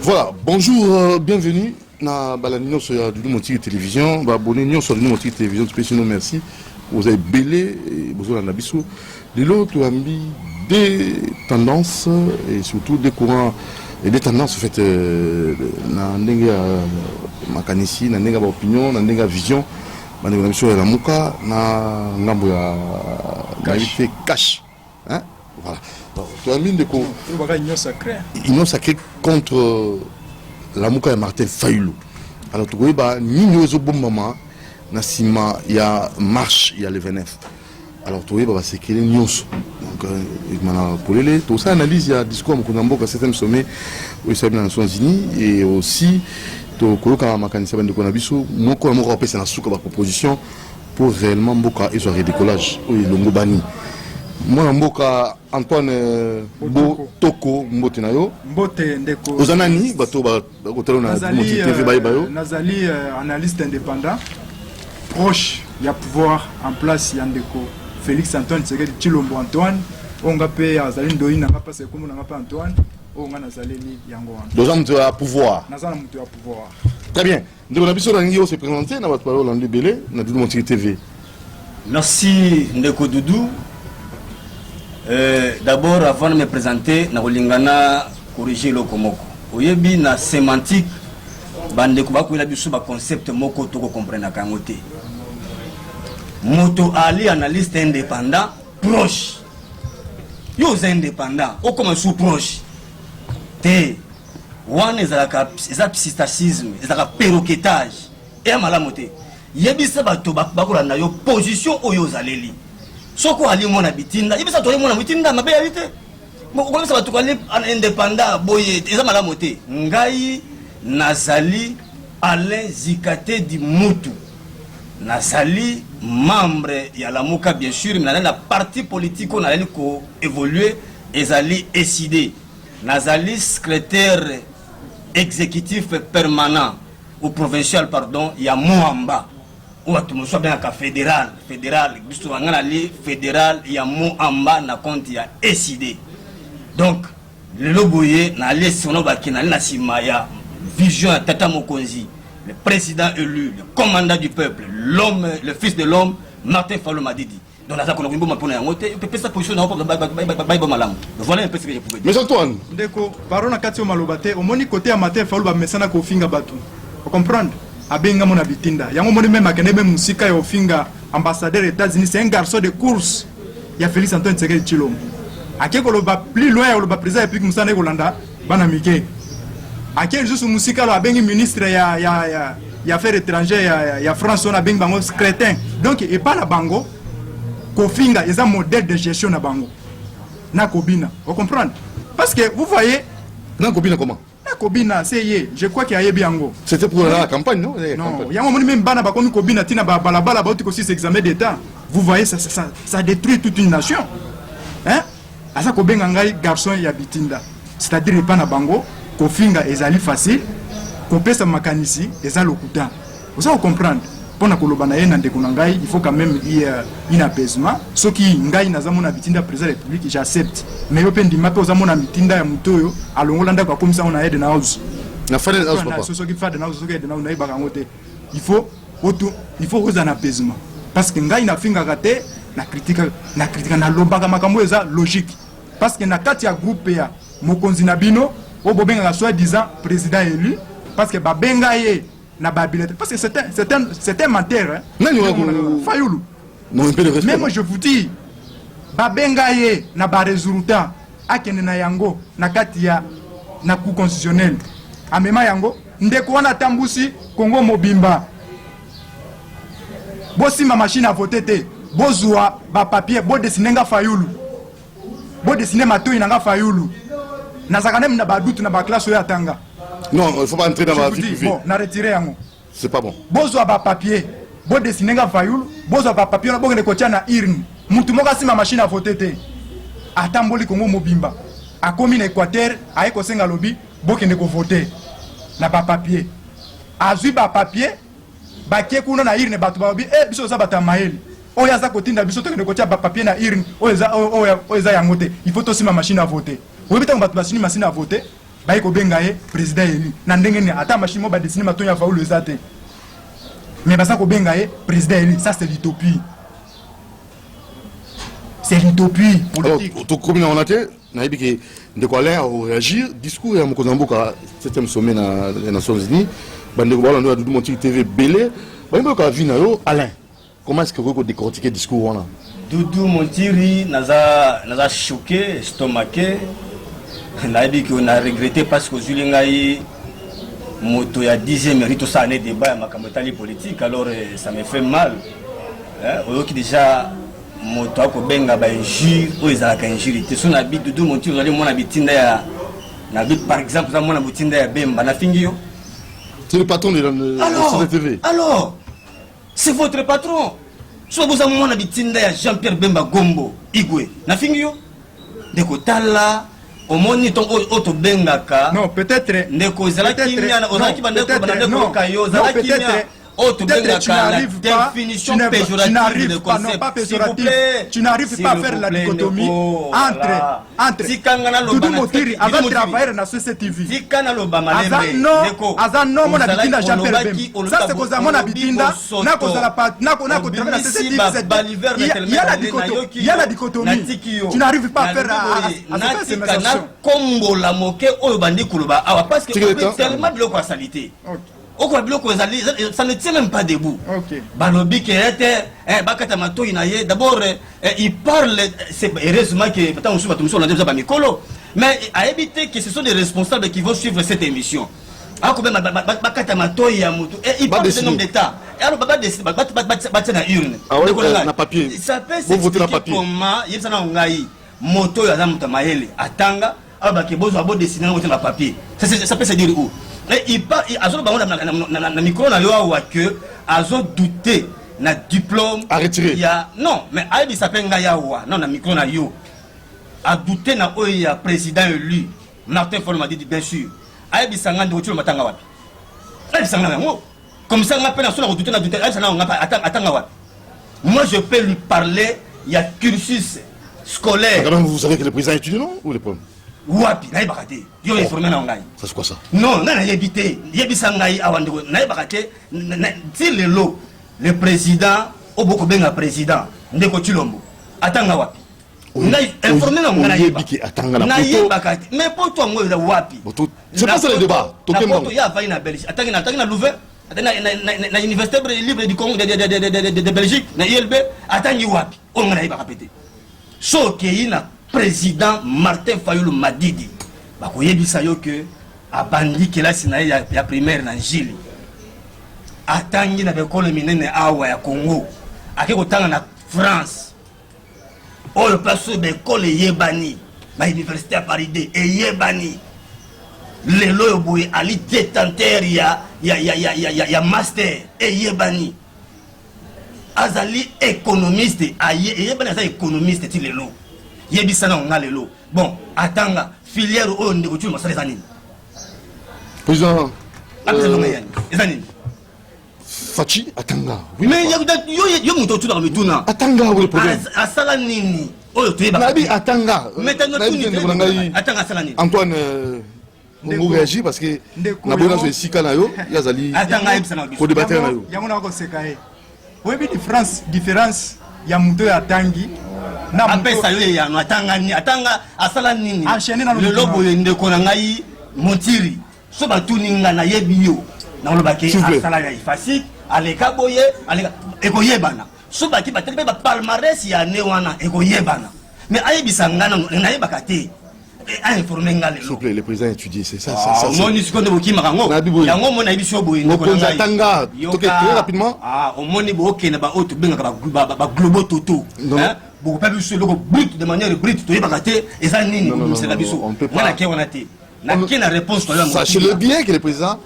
Voilà, bonjour, bienvenue dans la Union sur du Monti Télévision. Abonnez-vous sur du Monti Télévision, spécialement merci. Vous avez belé et vous avez l'habissou. De l'autre, des tendances et surtout des courants et des tendances en fait dans makanisi, dans des opinions, dans des visions. Dans des visions de la Mouka, dans la cash. Hein? Voilà. Tu as mis des cours. Union sacrée contre la Mouka et Martin Fayoulou. Alors tu vois, nous sommes bon moment. Nassima, il y a marche, il y a le 29. Alors tu vois, c'est qu'il y a une news. Donc, pour les tout ça analyse, il y a un discours à certains sommets aux Nations Unies et aussi to koloka makanisa bande ko na biso moko moko apesa na suka ba proposition pour réellement mboka et son redécollage o ilongo bani mwana mboka Antoine Toko mbote na yo mbote ndeko ozanani bato ba kotelo na Monti TV bayo nazali analyste indépendant proche ya pouvoir en place ya ndeko Félix Antoine Tshisekedi Tshilombo Antoine onga pe azali ndoyi na ngapa se komo na ngapa Antoine. Deux hommes à pouvoir. Très bien. Nous avons se présenter dans votre parole en libellé, dans le Monti TV. Merci Ndeko Doudou. D'abord, avant de me présenter, nous allons corriger le Komoko. Oyebi na sémantique, bandeko bako ila biso ba concept moko toko comprendre kangote. Moto Ali analyste indépendant proche. Yo indépendant, o comme sous proche. One is a psystacisme, is a perroquetage. Et à malamote. Yebisa bato bakola na yo position oyo zaleli. Soko ali mona bitinda, yebisa to mona bitinda mabe yalite. Mo ko sa bato kwali indépendant boye, eza malamote. Ngai nazali Alain Zikate di Mutu. Nazali membre ya la Mouka bien sûr, mais la parti politique on a ko évoluer ezali SID. Nazali secrétaire exécutif permanent ou provincial pardon, il y a Moamba ou à tout le monde bien fédéral fédéral il y a Moamba na compte il y a SID. Donc le loboye na laissé on va qui na sima ya vision Tata Mokonzi, le président élu, le commandant du peuple, l'homme, le fils de l'homme, Martin Fayulu Madidi. Donc, voilà un peu ce que je pouvais dire. Mais Antoine, Ndeko, parole na kati o malobate, o moni côté à Martin Fayulu mesana ko finga batu. Vous comprenez? Abenga mon habitinda. Yango moni même akene même musika yo finga ambassadeur des États-Unis, c'est un garçon de course. Il y a Félix Antoine Tshisekedi Tshilombo. Akeko lo ba plus loin o lo ba président depuis musana Kolanda, bana mike. Akel juste musika lo abengi ministre ya affaires étrangères ya France on a bengi bango crétin. Donc et pas la bango. Kofinga est un modèle de gestion na bango. Na Kobina, vous comprenez? Parce que vous voyez. Na Kobina comment? Na Kobina, c'est je crois qu'il y a Biango. C'était pour la campagne, non? Non, il y a un moment même bana ba comme Kobina tina ba balabala ba aussi ces examens d'état. Vous voyez ça détruit toute une nation. Hein? Asa Kobenga ngai garçon ya bitinda. C'est-à-dire pas na bango, Kofinga ezali facile, kopesa makanisi eza lokuta. Vous allez comprendre. Pour il faut quand même y ait un apaisement. Ce qui ngai nazamona bitinda président de la République, j'accepte. Mais yo pendi mato zamona bitinda ya mutoyo alongolanda kwa comme ça on a aide na house. Na fa de house papa. Ce qui fait de house, ce qui est de na ibakangote. Il faut un apaisement. Parce que ngai na finga raté na critique na lobaka makambo eza logique. Parce que na kati ya groupe ya mokonzi na bino o bobenga soit disant président élu parce que babenga ye na babilete parce que c'est un menteur hein. Fayulu. Mais moi je vous dis babenga ye na ba résultat akene na yango na kati ya na cour constitutionnel amema yango ndeko wana tambusi Congo mobimba bosi ma machine à voter te bozwa ba papier bo dessiner nga Fayulu bo dessiner matoi na nga Fayulu na zakane na ba doute na ba classe ya tanga. Non, il ne faut pas entrer dans la vie privée. Bon, on a retiré un mot. C'est pas bon. Bozo ba papier, bo dessiner nga Fayulu, bozo ba papier na bongene kotia na urne. Mutu moka si ma machine à voter te. Atamboli Congo mobimba. A komi na Équateur, a eko senga lobi, bokene ko voter. Na ba papier. Azui ba papier, ba kie kuna na urne batu ba bi biso za bata maeli. Oya za kotinda biso to kene kotia ba papier na urne, oya za yangote. Il faut aussi ma machine à voter. Vous avez batu basini machine à voter. baye ko benga ye président élu na ndenge ne ata machine mo ba dessiner matonya fa le zate mais basa ko benga ye président élu ça c'est l'utopie. C'est l'utopie politique. Tout comme on a été, on a dit que de quoi aller réagir. Discours à Mokozamboka, 7e sommet des Nations Unies. Bande ko bala ndo Doudou Montiri TV belé. Bande ko vina yo Alain. Comment est-ce que vous décortiquez discours là? Doudou Montiri naza choqué, estomaqué. Na dit qu'on a regretté parce que Zulingaï moto ya 10e mérite ça année débat makamotali politique alors ça me fait mal. Hein, qui déjà moto ako benga ba injure o ezalaka injure te so na bit Doudou Montiri na mona bitinda ya na bit par exemple za mona bitinda ya Bemba na fingi yo. C'est le patron de la TV. Alors, c'est votre patron. Soit vous avez mon habitinda ya Jean-Pierre Bemba Gombo, Igwe. Na fingi yo. Ndeko tala, au moni ton auto bengaka. Non, peut-être. Ndeko zalaki miana, ozalaki bandeko bandeko kayo, zalaki miana. Peut-être tu n'arrives pas, tu n'arrives pas, non pas péjoratif, tu n'arrives pas à faire la dichotomie entre Doudou Montiri avant de travailler dans ce CTV. Azano mon habitinda Jean-Pierre Bemba. Ça c'est cause à mon habitinda, n'a cause à la part, n'a cause à travailler dans ce CTV. Il y a la dichotomie. Tu n'arrives pas à faire à ces messages. Congo la moqué au bandi kuluba. Parce que tellement de l'eau salité. Ça ne tient même pas debout. Balobi qui était d'abord il parle, c'est heureusement que on a déjà Mikolo, mais à éviter que ce sont des responsables qui vont suivre cette émission. Il parle de nombre d'États. Et alors, na papier. Ça peut s'expliquer comment il y a moto ya Maele atanga abaki bozo abo dessiner na papier. Ça peut se dire où? Il azo bango na micro na yo wa que azo douter na diplôme à retirer. Il y a non mais aibi sapenga ya wa non na micro na yo a douter na oya président élu Martin Fayulu m'a dit bien sûr aibi sanga ndo tu matanga wapi aibi sanga ngo comme ça m'a peine sur la douter na douter aibi sanga atanga wapi. Moi je peux lui parler, il y a cursus scolaire. Quand même vous savez que le président étudie non ou les problèmes? Wapi na ibakate yo informé na ngai ça c'est quoi ça? Non na yebité yebisa ngai awandeko na ibakate ti lelo le président oboko benga président ndeko Chilombo atanga wapi na informé na ngai yebiki atanga na yebakate mais pour toi moi wapi c'est pas ça le débat to ya va na Belgique atanga na Louvain na université libre du Congo de Belgique na ILB atangi wapi on na ibakapete so ke ina président Martin Fayulu Madidi bakoyebisa yo que abandi kelasi na ya primaire na Njili atangi na bekolo minene awa ya Congo akeko tanga na France oyo place bekolo yebani ba université à Paris D et yebani lelo yo boye ali détenteur ya master et yebani azali économiste aye yebani azali économiste ti lelo yebisa na ngalelo bon atanga filière o ndeko tu masale zanini président zanini Fachi atanga mais yo muto tu na mituna atanga le problème asala nini oyo to yeba nabi atanga maintenant atanga asala nini Antoine on réagit parce que na bona so sika na yo yazali atanga yebisa na biso ko débattre na yo yango na ko sekae webi différence ya muto ya tangi na apesa yo ya no atanga asala nini le lobo ndeko na ngai Montiri so batuninga na yebi yo na lobaki asala ya ifasik aleka boye aleka ekoyebana so baki bateli ba palmarès ya ne wana ekoyebana mais ayebisa ngana na yebaka te a informé ngale s'il vous plaît le président étudie c'est ça on ni sikondo bokima kango yango mona biso boye ndeko na atanga toke très rapidement on moni boke na ba auto benga ba globo toto hein beaucoup pas biso loko brut de manière brute to yebaka te eza nini c'est la biso na ke wana te na ke na réponse to yango sachez-le bien que le président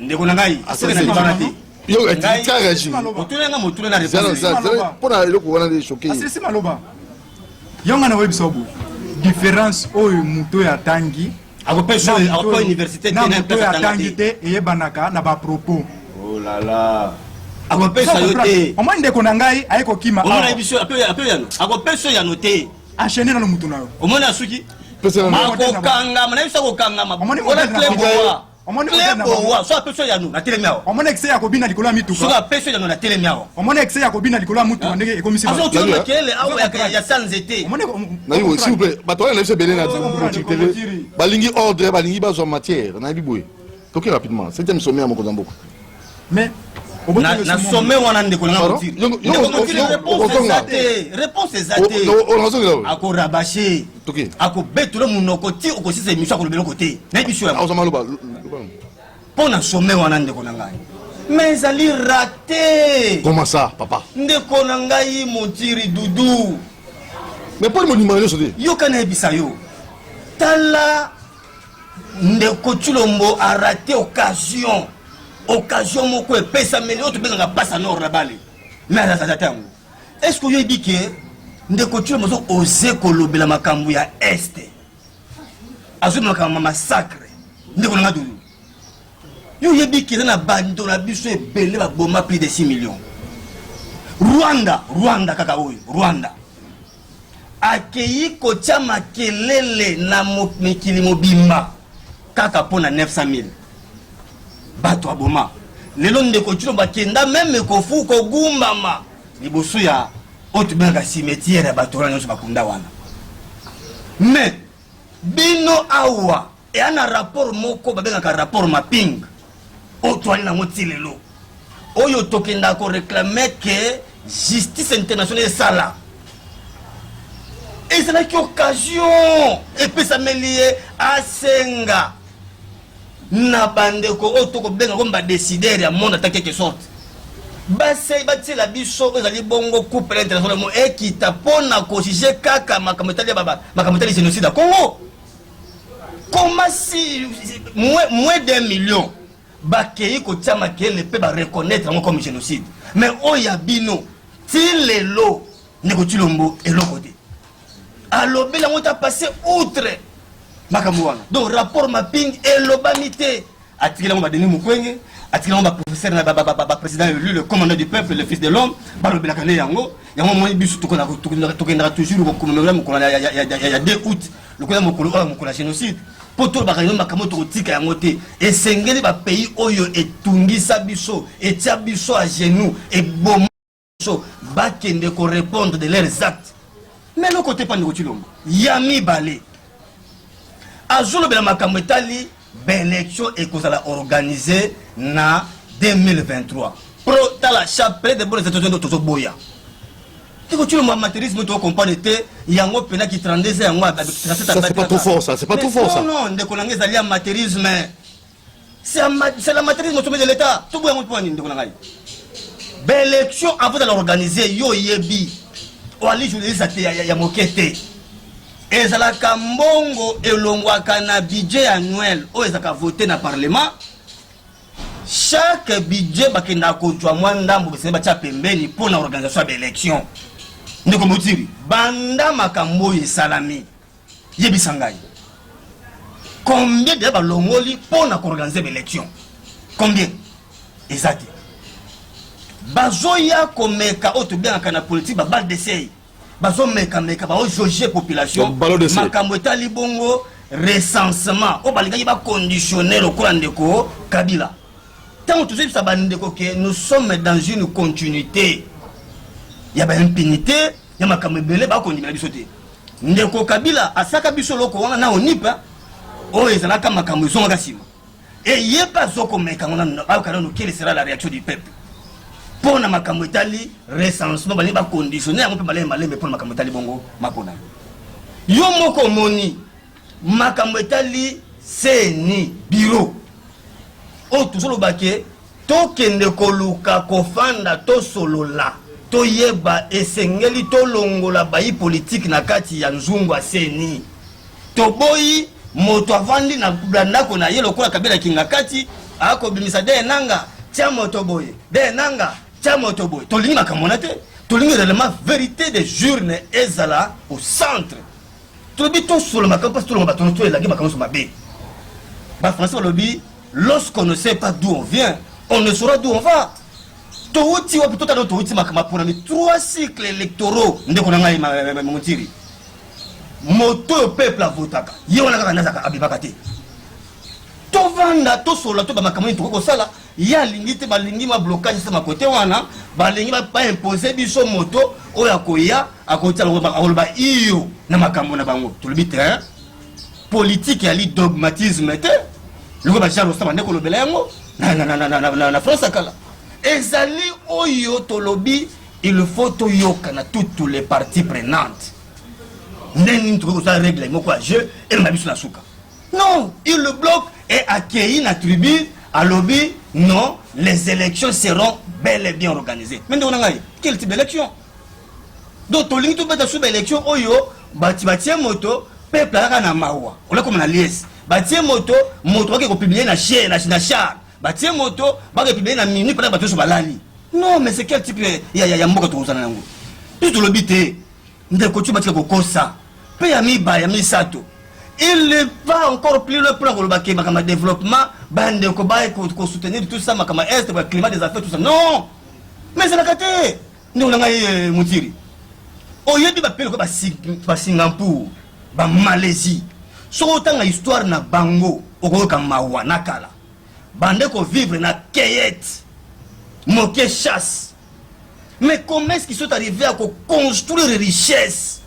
ndeko na ngai asaka na bana te yo etika réagir otunanga motuna na réponse pona eloko wana de choquer asisi maloba yonga na webisobu différence oyo muto ya tangi akopesa université na muto ya tangi te eyebanaka na ba propos oh là là akopesa yo te au moins ndeko na ngai ayeko kima omona biso ape yano akopesa ya noté enchaîner na muto na yo omona suki makokangama na biso kokangama wana klebowa klebowa so apeso ya nous na telemi awa omona excès ya kobina likolo ya mituka so apeso ya nous na telemi awa omona excès ya kobina likolo ya mutuka ndenge ekomisi azo tu makele awa ya sanzete na yo s'il vous plaît bato wana biso belé na télé balingi ordre balingi bazwa matière na biboye toke rapidement 7e sommet ya mokonzi mboka mais na sommet wana ndeko na motiri réponse ezate ako rabacher ako betula munoko ti okosisa émission akolobela côté na biso ya pona sommet wana ndeko na ngai mais ezali raté. Comment ça papa? Ndeko na ngai motiri dudu mais pour le monument yo kana ebisa yo tala ndeko Tshilombo a raté occasion moko epesa meli oto benga pasa nord la bale mais ça tango est-ce que yo dit que ndeko Tshilombo zo oser kolobela makambo ya este azo makambo massacre ndeko na ngadu yo yebi que na bando na biso ebele ba boma plus de 6 millions. Rwanda kaka oyo Rwanda akei kotia makelele na mikili mobimba kaka pona 900,000 bato aboma lelo ndeko Tshilombo bakenda meme kofu kogumbama liboso ya otubenga cimetière ya bato wana nyonso bakunda wana mais bino awa e ana rapport moko babengaka rapport mapping otwali na moti lelo oyo tokenda ko réclamer que justice internationale sala et c'est là qu'occasion et puis ça me lié à senga na bandeko otoko benga ko ba décider ya monde à quelque sorte base bati la biso ezali bongo couple international mo ekita pona ko jije kaka makamotali baba makamotali génocide à Congo. Comment si moins d'1 million bakei ko tia makele pe ba reconnaître ngo comme génocide mais oya bino ti lelo ndeko Tshilombo elokode alobela ngo ta passé outre makambo wana donc rapport mapping elobamité atikela ngo ba Denis Mukwege atikela ngo ba professeur na ba président élu le commandant du peuple le fils de l'homme balobela kane yango mo bisu tokona toujours commémorer mo ya 2 août le kola mo kola génocide poto bakanyoma makambo tokotika yango te esengeli ba pays oyo etungisa biso etia biso à genoux et bon so bakende ko répondre de leurs actes mais le côté pas ndeko Tshilombo yami balé azolo bela makambo etali élection ekozala organisée na 2023 pro tala chapelet de bonnes institutions tozo boya ndeko Tshilombo amateurisme to comprendre te yango pena ki 32 yango c'est pas trop fort ça, c'est pas trop fort ça. Non ndeko nanga ezali amateurisme c'est l'amateurisme au sommet de l'état to boya moto ndeko nanga élection avant de l'organiser yo yebi wali journaliste ya mokete ezalaka mbongo elongwaka na budget annuel o ezaka voter na parlement chaque budget bakenda kozwa mwa ndambo bese batia pembeni pour na organisation ya élection ndeko motiri banda makambo esalami yebisa ngai combien de balongoli pour na organiser élection combien ezati bazoya komeka otobianga na politique ba balle d'essai bazo meka ba ojoger population makambo etali bongo recensement o balinga ba conditionner le courant ndeko Kabila tant tout ça bandeko que nous sommes dans une continuité ya ba impunité ya makambo belé ba kondimela biso te ndeko Kabila asaka biso loko wana na onipa o ezalaka makambo zonga sima et yeba zoko meka ngona ba kana no quelle sera la réaction du peuple pour na makambo etali recensement bali ba conditionner yango pe malembe pour makambo etali bongo mapona yo moko moni makambo etali seni bureau o tuzolo bake to kende koluka kofanda to solola to yeba esengeli to longola bayi politique na kati ya nzungu seni to boyi moto avandi na ndako na yelo kwa Kabila kinga kati ako bimisa de nanga tia moto boye de nanga Tchamotoboy, tolingi makamona te, tolingi réellement vérité des journes ezala au centre. Tobi to sur le makam parce que le bateau to elagi makamon sur ma bé. Ba français lobby, lorsqu'on ne sait pas d'où on vient, on ne saura d'où on va. To uti wa plutôt to uti makama pour 3 cycles électoraux ndeko nanga motiri. moto peuple avotaka ye wana kaka nazaka abebaka te tovanda tosola to bamakamoni tokokosala ye alingi te balingi ma blocage sa makote wana balingi baimpose biso moto oyo akoya akoloba iyo na makambo na bango tolobi te politique yali dogmatisme te loko bajean rostam ande kolobela yango na France akala ezali oyo tolobi il faut toyoka na toutes les parties prenantes ndeni tokosala règle moko ya jeu elonga biso na suka non il le bloque et accueilli na tribune à lobby non les élections seront bel et bien organisées mais ndeko nangai quel type d'élection donc tolingi to beta sous élection oyo batie moto peuple aka na mawa ola comme na liesse batie moto qui ko publier na chaîne na char batie moto ba ko publier na minute pendant bato so balali non mais c'est quel type ya mboka to usana nango tout lobby te ndeko tu batie ko kosa pe ya misato il va encore plus le plan pour le développement, pour soutenir tout ça, pour le climat des affaires, tout ça. Non! Mais c'est la carte! Nous avons Moutiri. Au lieu de faire Singapour, Malaisie, si autant l'histoire na Bango, au Mawa, Nakala, bande ko vivre na Kayet, moquer chasse. Mais comment est-ce qu'ils sont arrivés à construire des richesses?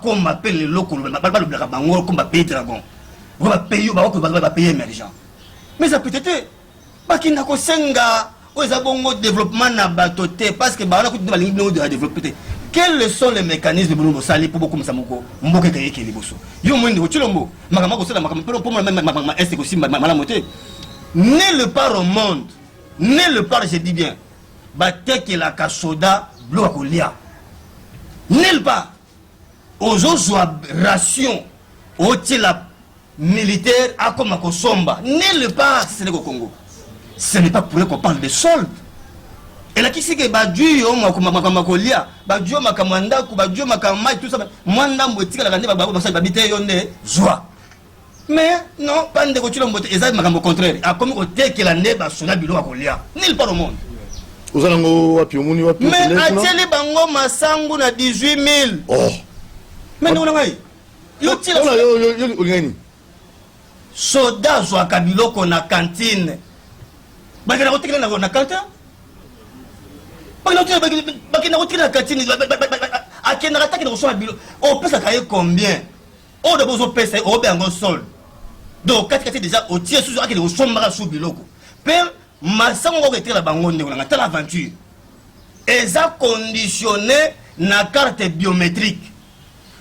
Comme appelle les locaux, comme payer dragon, on va payer émergent. Mais ça peut être, qui n'a qu'au senga, aux abongos développement n'a batoté, parce que bah on a coûté de la ligne de développer. Quels sont les mécanismes de nous salir pour beaucoup de Samoko, Mboka qui est liboso? Yo moins de Chulombo, Magamako, ma est aussi malamoté. Né le part au monde, né le part, je dis bien, batte que la casoda, bloacolia. Né le part. Aux autres ration, au la militaire, à comme à Somba, n'est pas c'est le Congo. Ce n'est pas pour eux qu'on parle de soldes. Et là, qui c'est que Badu, Makolia, Badu, Makamanda, Badu, Makamai, tout ça, Manda, Moutika, la Gande, Babité, Yonde, Joie. Mais non, pas de voiture, exactement au contraire. À comme au tel que la neba sur la bilo à Colia, nul pas au monde. Vous allez au mais à Télé Bango, Massango, na 18 000. Oh! Mais nous avons soda zo akabiloko na cantine bakina kotikela na cantine bakina kotikela na cantine akena kataki na so bilo on pesa kaye combien on de besoin pesa o be ngo sol donc kati déjà au tie sous akile so mara sous biloko per masango ko etela bango ndeko na tala aventure eza conditionné na carte biométrique.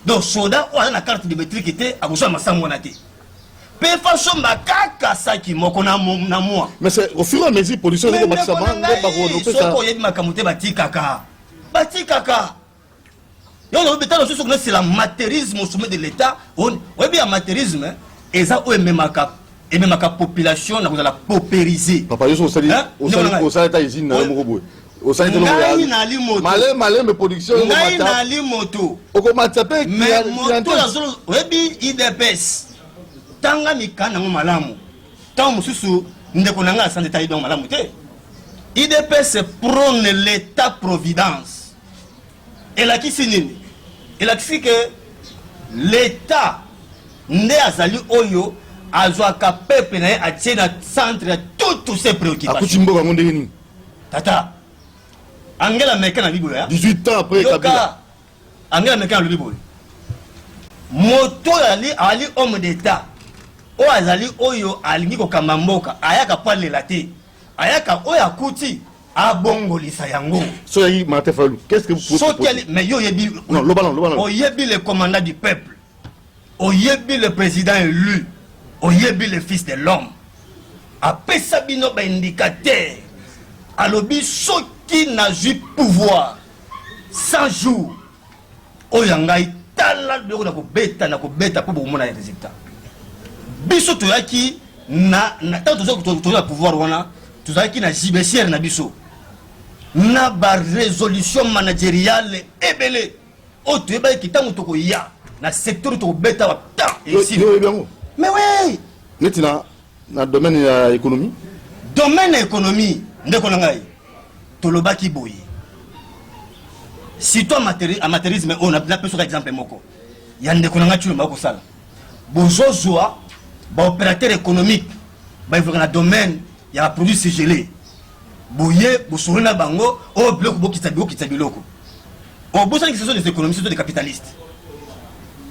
Donc, soda ou la carte biométrique était à vous en mais c'est au fur et à mesure pollution de c'est l'amateurisme au sommet de l'État. Oui, bien amateurisme, et ça, et même la population, on a la paupérisée. Papa, au malin mais production mais moto webi IDPS tanga mikana ngo malamu tant mususu ndeko nanga santé tayi donc malamu te IDPS prône l'état providence et la kisinini et la que l'état ne azali oyo azwaka peuple na atina centre toutes ces préoccupations tata Angela Merkel a 18 ans après Kabila. Angela Merkel a dit moto ali homme d'état. O azali oyo alingi ko kamamboka ayaka pale late. Ayaka oya kuti abongolisa yango. So yi Martin Fayulu, qu'est-ce que vous proposez? Mais yo yebi non, le ballon. Oyebi le commandant du peuple. Oyebi le président élu. Oyebi le fils de l'homme. Apesa bino ba indicateur. Alobi qui n'a eu pouvoir 100 jours oyangai tala de na ko beta pour mona résultat biso to yaki na tanto to pouvoir wana to yaki na jibesière na biso na ba résolution managériale ebele o to ba ki tango to ko ya na secteur to beta wa ta ici mais oui netina na domaine ya économie ndeko ngai tolobaki boye si toi amateurisme on a besoin d'exemple moko ya ndeko na ngati ba ko sala bozozwa ba opérateur économique ba évoluer dans le domaine ya produits surgelés boye bosorona bango o bloc bokita biloko o bosani que ce sont des économistes, ce sont des capitalistes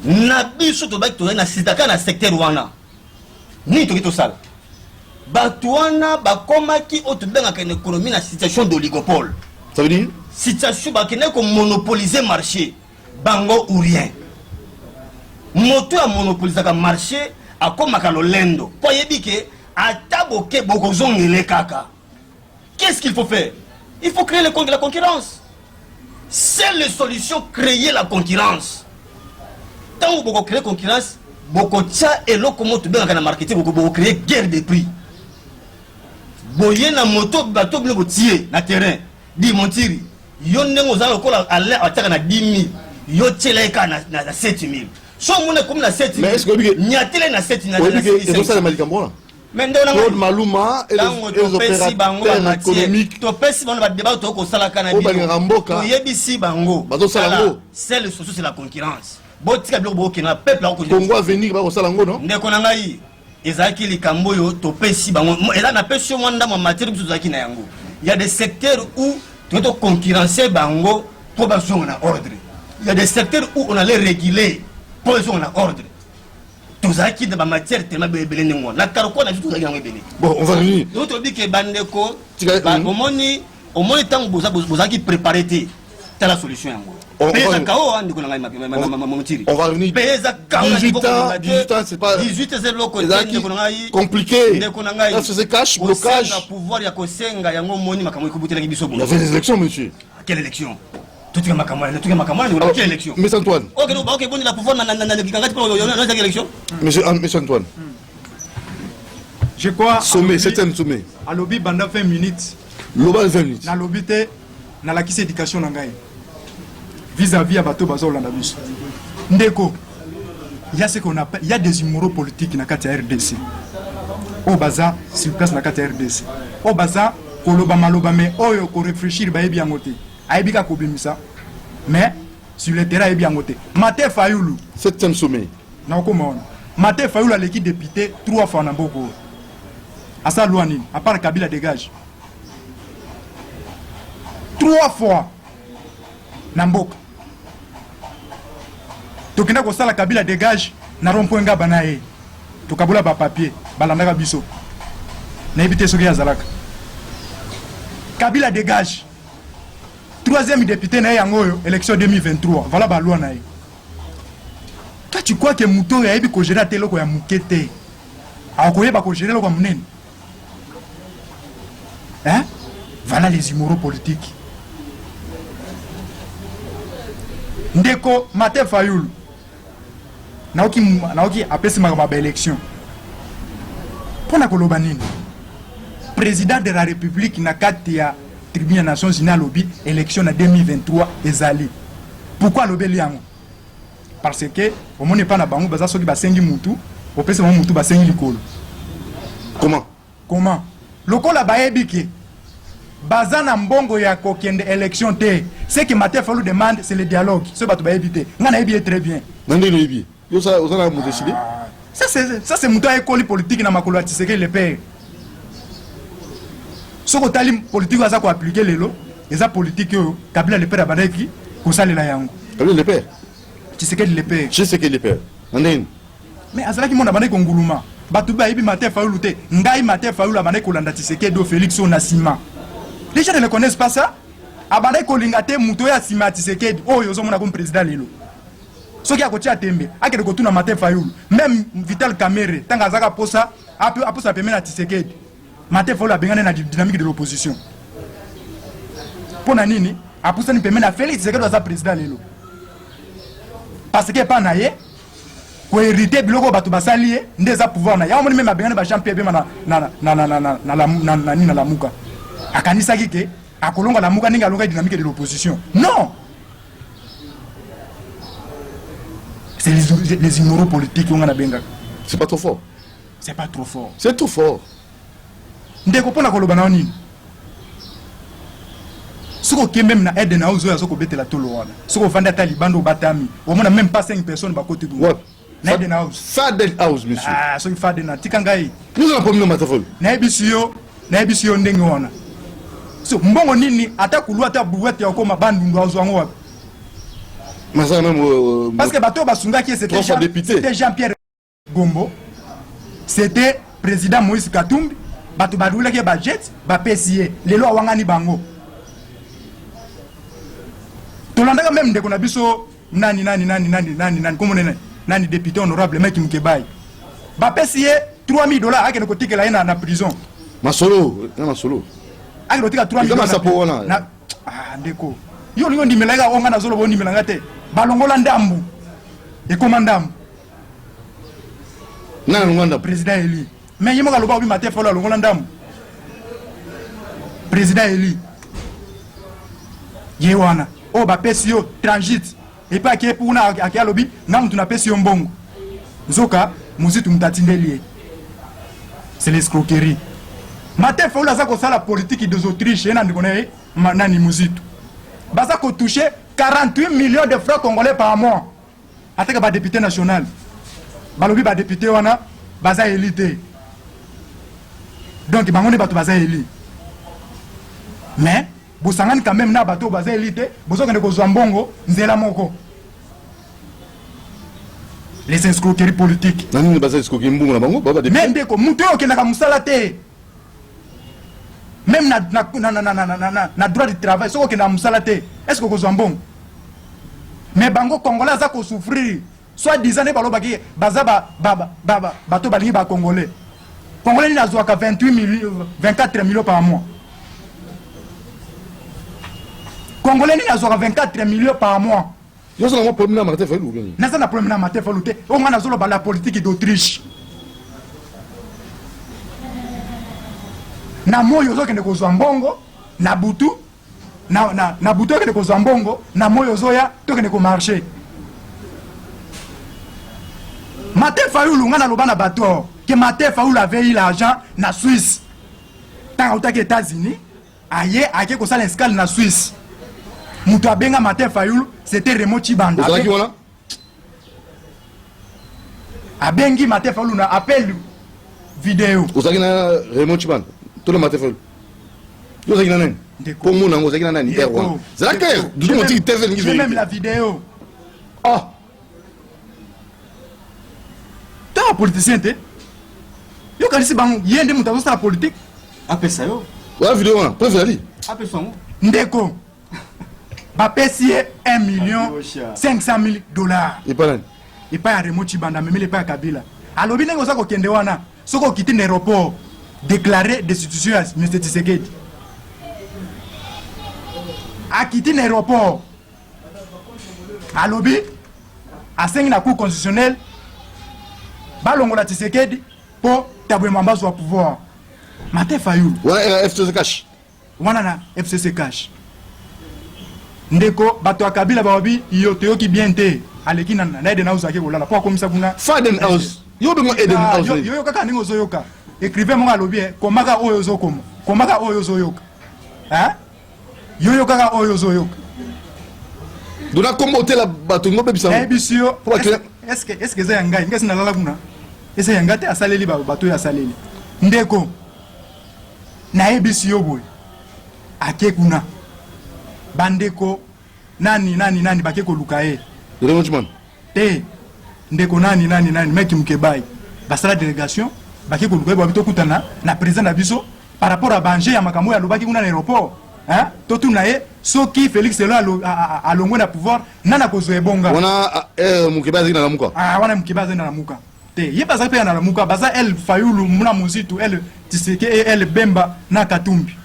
na biso to ba to na sitaka na secteur wana ni to kito sala Batouana bakomaki otubengaka une économie na situation d'oligopole. Ça veut dire situation bakene ko monopoliser marché bango ou rien. Moto a monopoliser ka marché akomaka lolendo. Po yebike ataboke bokozongele kaka. Qu'est-ce qu'il faut faire? Il faut créer la concurrence. C'est la solution, créer la concurrence. Tant que vous créez la concurrence, beaucoup de ça et là comment tu bien dans le marketing, vous créer guerre des prix. Boye na moto bato bino tier na terrain di montiri yo ndengo za lokola aller ataka na 10000 yo tseleka na 7000 so mona comme na 7000 mais est-ce que nyatele na 7000 na 7000 et ça le malikambona mais ndona Claude Maluma et les opérateurs économiques to pesi bango ba débat to ko sala kana bi to yebisi bango bazo sala ngo c'est le social, c'est la concurrence botika biloko bokena peuple a ko Congo à venir ba ko sala ngo non ndeko na ngai ezaki likambo yo to pesi bango eza na pesi mwanda ma matière biso zaki na yango il y a des secteurs où tu dois concurrencer bango pour baso on a ordre il y a des secteurs où on allait réguler pour baso on a ordre to zaki de ma matière tellement belé ngo na karko na tout zaki yango belé bon on va venir d'autres dit que bandeko ba omoni tant bozaki préparer té la solution yango on va revenir 18 ans c'est pas 18 c'est le côté compliqué c'est cash blocage pouvoir ya kosenga yango moni makambo ikubutela biso il y avait des élections monsieur quelle élection tout est makambo quelle élection monsieur Antoine OK bon la pouvoir na kikangati pour la élection monsieur Antoine je crois sommet 7e sommet à lobby banda 20 minutes global 20 minutes na lobby te na la kisi éducation na ngai vis-à-vis à bateau bazo Hollande biso ndeko il y a ce qu'on appelle il y a des immoraux politiques na kati ya RDC au baza sur place na kati ya RDC au baza koloba maloba mais oyo ko réfléchir ba yebi angote ayebika ko bimisa mais sur le terrain yebi angote Mate Fayulu 7e sommet na ko maona Mate Fayulu l'équipe député 3 fois na mboko asa loani à part Kabila dégage 3 fois na mboka tokenda ko sala Kabila dégage na rond-point ngaba na ye tokabula ba papier balandaka biso na ebité soki azalaka Kabila dégage 3e député na yango yo élection 2023 voilà ba loi na ye toi tu crois que muto ya ebi ko gérer teloko ya mukete akoyeba ko gérer loko munene hein voilà les immoraux politiques ndeko Mate Fayulu naoki apesi makambo élection pona koloba nini président de la république na kati ya tribune ya Nations Unies lobby élection na 2023 ezali pourquoi lobeli yango parce que omoni pa na bango baza soki basengi mutu opesa mo mutu basengi likolo comment lokola bayebi ke baza na mbongo ya kokende élection te ce que Mate Fayulu demande c'est le dialogue ce bato ba éviter ngana yebi très bien nande no yebi yo ça osana mo décider ça c'est muto école politique na makolo Tshisekedi le père soko tali politique aza ko appliquer lelo eza politique yo Kabila le père abandaki ko salela yango Kabila le père Tshisekedi le père nande mais azalaki mona bandaki nguluma bato ba yebi Mate Fayulu te ngai Mate Fayulu abandaki kolanda Tshisekedi do Félix Onasima. Les gens ne le connaissent pas ça. Abandé kolingate muto ya sima Tshisekedi oyo zo mona comme président lelo. Soki akotia tembe, akede ko tuna Mate Fayulu, même Vital Kamerhe tanga zaka posa, aposa pemena na Tshisekedi. Mate Fayulu abengana na dynamique de l'opposition. Pona nini? Aposa ni pemena Félix Tshisekedi za président lelo. Parce que pa na ye ko hériter biloko bato basali ndeza pouvoir na. Ya omoni même abengana ba champion pema na la muka. Akanisa kike akolonga la muka ninga longa dynamique de l'opposition non c'est les immoraux politiques on a benga c'est pas trop fort c'est pas trop fort c'est trop fort ndeko pona koloba na nini soko ke même na aide na ozo soko betela tolo wana soko vanda ta libando batami au moins même pas 5 personnes ba côté Ouais. na aide na house Faden House, monsieur. ah so fade na tikangai Nous avons problème matafol. na ebisiyo ndenge wana so mbongo nini ata kulwa ata buwete ya koma bandu ndo azwango wapi Mais ça même parce que bato basungaki c'était Jean-Pierre Gombo c'était président Moïse Katumbi bato badulaki budget ba PCA lelo awangani bango tolandaka même ndeko na biso nani comme nani député honorable mec Mkebai ba PCA $3000 akene kotikela ina na prison Masolo, akene kotika $3000 na ndeko yo lingo ndimelanga onga na zolo boni melanga te balongola ndambu ekoma ndambu na nganda président Eli mais yimo kaloba obi mate folo longola ndambu président Eli yewana o ba pesio transit et pas que pour na akalobi na mtu na pesio mbongo nzoka muzitu mtatindeli c'est l'escroquerie mate folo za ko sala politique des Autriche na ndikone nani muzitu baza ko toucher 48 millions de francs congolais par mois ataka ba député national balobi ba député wana baza élité donc bangone bato baza éli mais bosangani quand même na bato baza élité bozokende kozwa mbongo nzela moko les escroqueries politiques nani baza escroquerie mbongo na bango baba député même ndeko muto okendaka musala te même na droit de travail soko okenda musala te est-ce que kozwa mbongo mais bango congolais aza ko souffrir soit disant ne balobaki baza bato balingi ba congolais ni azwaka 24 millions par mois congolais ni azwaka 24 millions par mois yo ça na problème na Martin Fayulu ou bien na ça na problème na Martin Fayulu te on a zolo ba la politique d'Autriche na moyo zo kende kozwa mbongo na butu na butu kende kozwa mbongo na moyo zoya to kende ko marcher Martin Fayulu ngana lobana bato que Martin Fayulu avait eu l'argent na Suisse tant aux États-Unis aye ake ko sala escale na Suisse mutu abenga Martin Fayulu c'était Raymond Chibanda abengi Martin Fayulu na appel vidéo ozaki na Raymond Chibanda to le Martin Fayulu yo ozaki na nani pour mon nango ozaki na nani R1 zaka du mo ti TV ngi même la vidéo ah ta politicien te yo kalisi bang yende mutu azosala politique apesa yo wa vidéo na preuve ali apesa ngo ndeko bapesi ye $1,500,000 et pas nani epai ya Raymond Chibanda memeli epai ya Kabila alobi ndenge oza kokende wana soki okiti na aéroport déclaré destitution ya M. Tshisekedi akiti na aéroport alobi asengi na cour constitutionnelle balongola Tshisekedi po tabwema mbazwa pouvoir Martin Fayulu wana FCC cash wana na FCC cash ndeko bato ya Kabila bawabi yo toyoki bien te aleki na ede na uzaki kolala po akomisa kuna Faden House yo bengo Eden House yo kaka ningo zoyoka écrivain mo alobi komaka oyo zokoma komaka oyo zoyoka hein yo kaka oyo zoyoka dona kombo tela bato ngo bebisa ebisio est-ce que za ngai ngesi na lala kuna esa yanga te asaleli bato ya asaleli ndeko na ebisio boy ake kuna bandeko nani bake koluka ye Raymond Chibanda te ndeko nani meki Mkebai basala délégation bake koluka ye babito kutana na président na biso par rapport à Banger ya makambo ya lobaki kuna na aéroport hein totu na ye soki Félix Selo alongwe na pouvoir nana kozwa ebonga wana Mkebai azaki na lamuka wana Mkebai azaki na lamuka te ye baza pe na lamuka baza el Fayulu muna muzitu el Tshisekedi el Bemba na Katumbi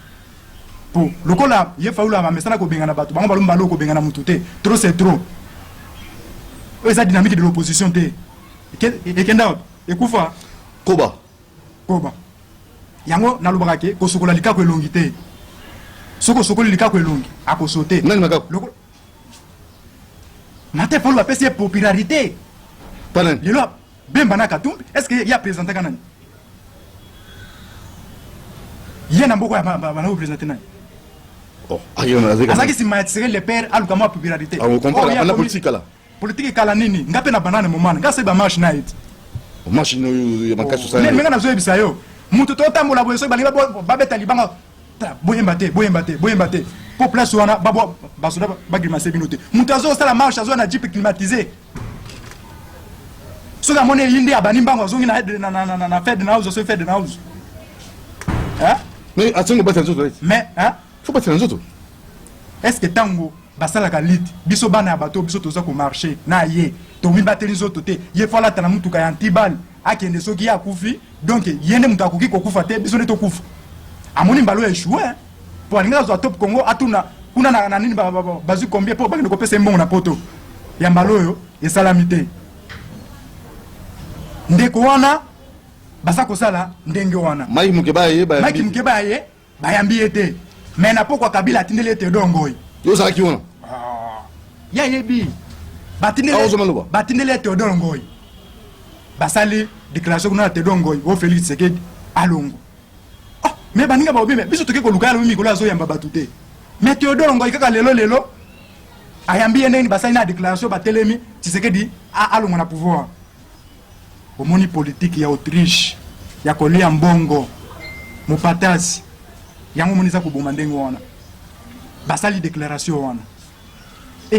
po lokola ye Fayulu amesana ko benga na bato bango balomba loko benga na mutu te trop c'est trop eza dynamique de l'opposition te ekenda ekufa koba yango nalobaka ke kosokola likako elongi te soko sokoli likako elongi akosote nani makako lokola Martin Fayulu apesi popularité panani lelo Bemba na Katumbi est-ce que ya présenté kanani ye na mboko ya bana représenter nani Oh, azaki sima tirer le père alukama popularité. On comprend la politique là. Politique kala nini? Ngape na banane momana. Ngase ba marche na it. Machine ya makaso sana. Menga na zoe bisayo. Mutu to tambola boye so baliba babeta libanga. Boyembate. Pour place wana babo basoda bagrimase binote. Mutu azo sala marche azo na jeep climatisé. So la monnaie yindi abani mbango azongi na fête de house, so fête de house. Hein? Mais attends, battre les autres. Mais hein? Faut battre les autres. Est-ce que tango basala ka lit biso bana bato biso toza ko marcher na ye to mi bateli les autres te ye fala tana mutu ka antibal akende soki ya kufi donc yende mutu akoki ko kufa te biso ne to kufa amoni mbalo échoué pour alinga zo top Congo atuna kuna na nini bazu combien pour bakende ko pesa mbongo na poto ya mbalo yo esalamité ndeko wana basa kosala ndenge wana Mike Mukeba ye bayambi ete mais na pokwa Kabila atindeli ete dongoyi yo sala ki wana ya yebi batindeli ete dongoyi basali déclaration kuna ete dongoyi o Félix Tshisekedi alongo mais baninga baobi mais biso toke koluka yalo mikolo azoyamba bato te mais Théodore Ngoyi kaka lelo ayambi ye ndenge basali na déclaration batelemi Tshisekedi alongo na pouvoir omoni politique ya Autriche ya kolia mbongo mopatasi yango monisa koboma ndenge wana basali déclaration wana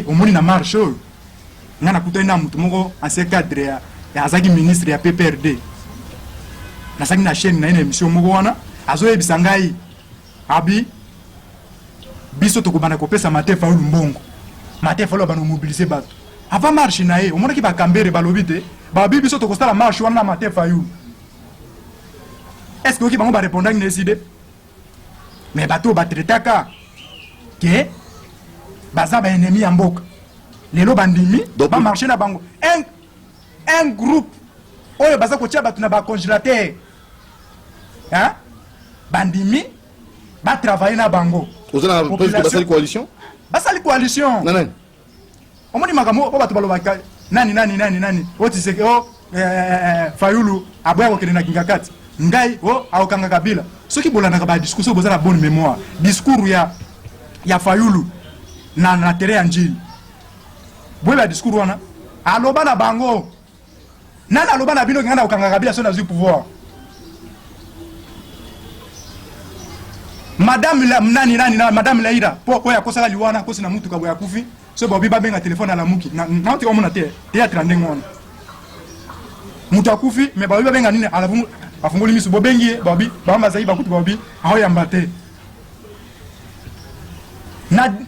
omoni na marche oyo nga nakutani na mutu moko ancien cadre ya azaki ministre ya PPRD nasaki na chaîne na ye na émission moko wana azoyebisa ngai abi biso tokobanda kopesa Martin Fayulu mbongo Martin Fayulu bana mobiliser bato avant marche na ye omonaki bakambere balobi te babi biso tokosala marche wana na Martin Fayulu est-ce que oki bango barépondaki na eside mais bato batretaka ke baza baennemi ya mboka lelo bandimi bamarche na bango un groupe oyo baza kotia bato na bacongélateur bandimi batravaille na bango basali coalition nanani omoni makambo po bato balobaka nani otiseke Fayulu aboya kokende na kingakati ngai aokanga Kabila soki bolandaka ba discours boza na bonne mémoire discours ya Fayulu na terrain ya njili boye ba discours wana aloba na bango nana aloba na bino ngana okanga Kabila so na zu pouvoir madame Laïda po ya kosala liwana kosi na mutuka boya kufi so bobi babenga telefone ala muki na otika mona te théâtre ndenge wana mutu akufi mais bobi babenga nini ala afungoli misu bobengi bobi bamba zayi bakutu bobi aoyamba te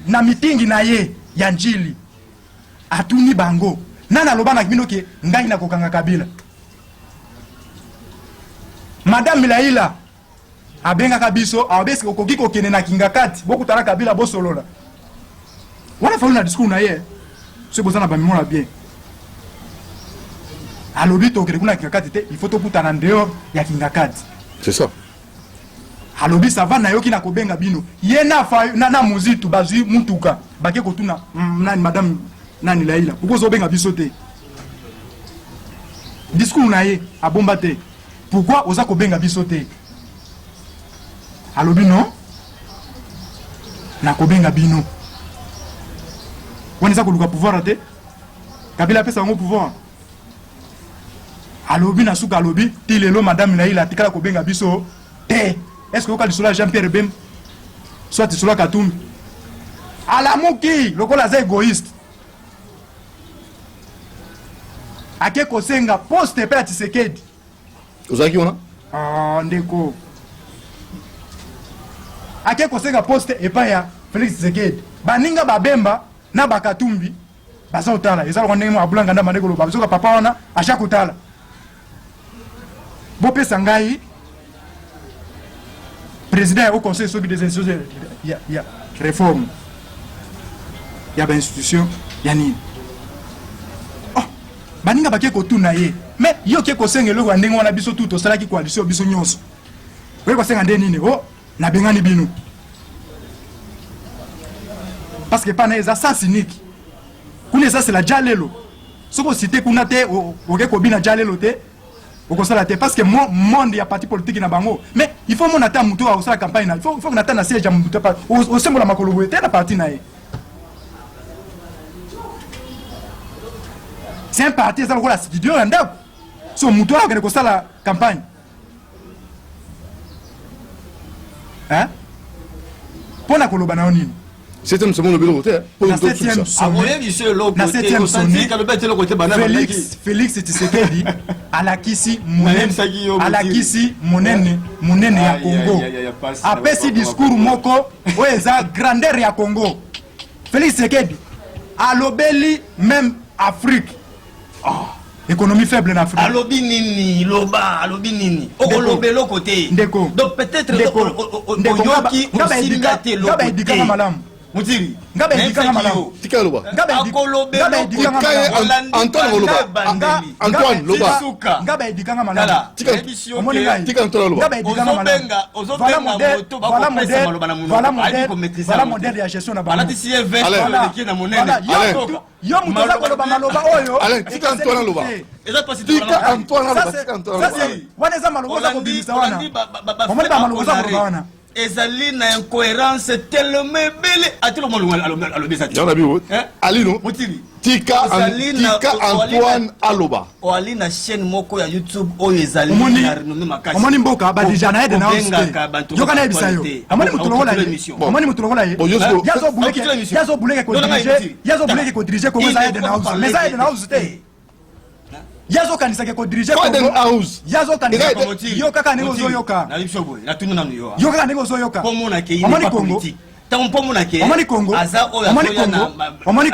na mitingi na ye ya njili atuni bango nana loba na bino ke ngai na kokanga Kabila madame Laila abenga kabiso abesi kokoki kokene na kingakati bokutala Kabila bosolola wana Fayulu na discours na ye so bozana ba mémoire bien alobi tokende kuna kingakati te il faut tokutana ndeo ya kingakati c'est ça alobi sava na yoki na kobenga bino ye na muzitu bazwi mutuka bake kotuna nani madame nani Laila pourquoi obenga biso te discours na ye abomba te pourquoi oza kobenga biso te alobi non na kobenga bino wana eza koluka pouvoir te Kabila apesa bango pouvoir alobi na suka alobi ti lelo madame Laila atikala kobenga biso te est-ce que oka lisola Jean-Pierre Bemba soit lisola Katumbi alamuki lokola aza égoïste ake kosenga poste pe ya Tshisekedi ozalaki wana ndeko ake kosenga poste epai ya Félix Tshisekedi baninga babemba na bakatumbi baza otala eza lokwa ndenge mo abulanga nda mandeko loba bisoka papa wana asha kotala bopesa ngai président au conseil soki des institutions ya réforme ya ba institution ya nini baninga bake kotuna ye mais yo ke kosenga eloko ndenge wana biso tout osalaki coalition biso nyonso oye kosenga nde nini na bengani bino parce que pana eza sens unique kuna eza c'est la jalelo soko cité kuna te oke kobina jalelo te au ça la tête parce que mon monde y a parti politique na bango mais il faut mon attendre muto au ça la campagne il faut qu'on attende siège à muto pas au symbole la makolo était na parti na c'est un parti ça la studio anda so muto a ko ça la campagne hein pour na koloba na nini c'est un second le côté pour la septième sonné Félix Tshisekedi alakisi monene ya Congo apesi discours moko oeza grandeur ya Congo Félix Tshisekedi alobeli même Afrique économie faible en Afrique alobi nini okolobelo côté donc peut-être oyoki osimate lo côté Mutiri ngabe dikanga malamu tika loba Antoine loba ngabe dikanga malamu tika Antoine loba voilà modèle ya gestion na bana yo mutoza koloba maloba oyo tika Antoine loba tika Antoine loba wana eza maloba za kobimisa wana omoni ba maloba za koloba wana ezali na incohérence tellement belle atelo molunga alobesa ti alino mutiri tika Antoine aloba o ali na chaîne moko ya YouTube oyo ezali na renommé makasi omoni mboka ba déjà na aide na house yo kana ebisa yo omoni mutulongola ye yazo buleke ko diriger ko za aide na house mais za aide na house te yazo kanisa ke ko diriger ko yazo kanisa ko yo kaka nego zo yoka na libsobo na tunu nanu yo yo kaka nego zo yoka pomona ke ine politique tant pomona ke aza oya omani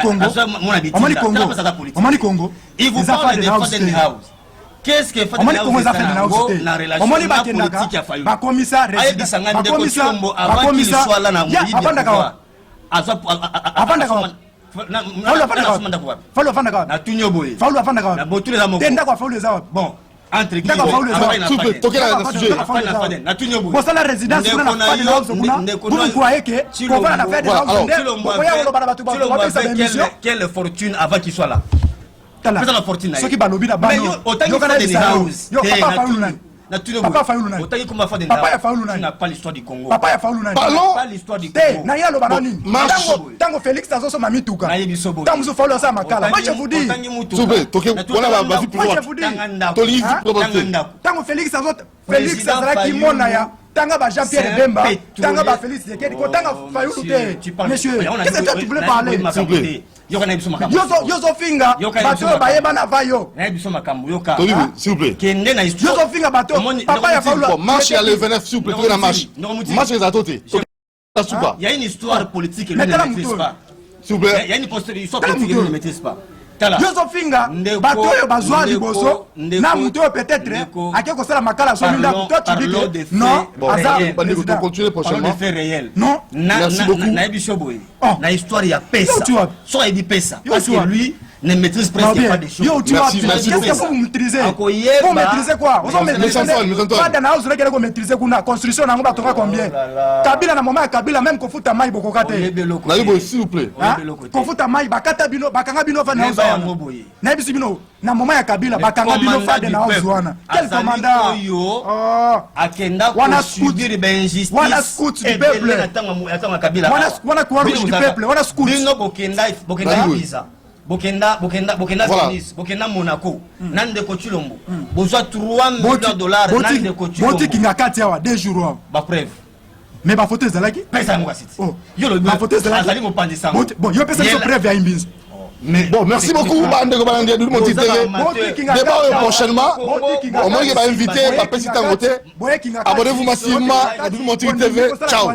Congo il vous parle de Faden House qu'est-ce que Faden House na relation politique ya fayu ba commissaire ba commissaire avant qu'il soit là na moyi aza Faulu afanda kwa na tunyo boy Faulu afanda kwa na botule za moko tenda kwa Faulu za bon entre qui tokela na sujet na tunyo boy bosa la résidence kuna na Faden House kuna pour croire que ko va na Faden House ko ya wolo bana batu ba bisa émission quelle fortune avant qu'il soit là tala la fortune ceux qui balobi na bano yo kana Faden House yo papa Faulu nani Papa Faulu nani autant comme Faden House papa Faulu nani n'a pas l'histoire du Congo papa ya Faulu nani pas l'histoire du Congo na yalo banani tango Félix azoso mamituka tango zo Faulu sa makala moi je vous dis soupe toke wala ba fi pouvoir toli tango Félix azala ki mona ya tanga ba Jean-Pierre Bemba tanga ba Félix Tshisekedi ko tanga Faulu te monsieur qu'est-ce que tu voulais parler yozo finga bato bayeba na vayo na biso makambo yoka s'il vous plaît kende na histoire yozo finga bato papa ya Faulu marche ya le 29 s'il vous plaît na marche les atote il y a une histoire politique que ne maîtrise pas s'il vous plaît il y a une histoire politique que ne maîtrise pas yozo finga bato oyo bazwa liboso na muto peut-être ake kosala makala so minda toi tu dis que non aza on continue prochainement de faits réels non merci beaucoup na biso boy na histoire ya pesa so il dit pesa parce que lui ne maîtrise presque pas des choses. Merci qu'est-ce que vous maîtrisez? Vous maîtrisez quoi? Vous maîtrisez pas dans la house là que maîtriser kuna construction na ngomba toka combien? Kabila na moment Kabila même ko futa mai boko kate. Na yibo s'il vous plaît. Ko futa mai bakata bino bakanga bino fa na house. Na biso bino na moment ya Kabila bakanga bino fa de na house wana. Quel commandant? Akenda ko subir ben injustice. Wana scout du peuple. Wana kuarushi du peuple. Wana scout. Bino bokenda visa. Bokenda Venise, Bokenda Monaco, Nande Kochilombo. Bozwa 3 millions de dollars Nande Kochilombo. Boti kinga kati awa 2 jours. Ba preuve. Mais ba photo ezalaki? Pesa mo kasiti. Yo le ba photo ezalaki. Azali mo pandisa. Bon, yo pesa so preuve ya imbinzi. Mais bon, merci beaucoup bande ko balandi du monti télé. Débat prochainement. Au moins il va inviter pa petit tangote. Abonnez-vous massivement à du monti TV. Ciao.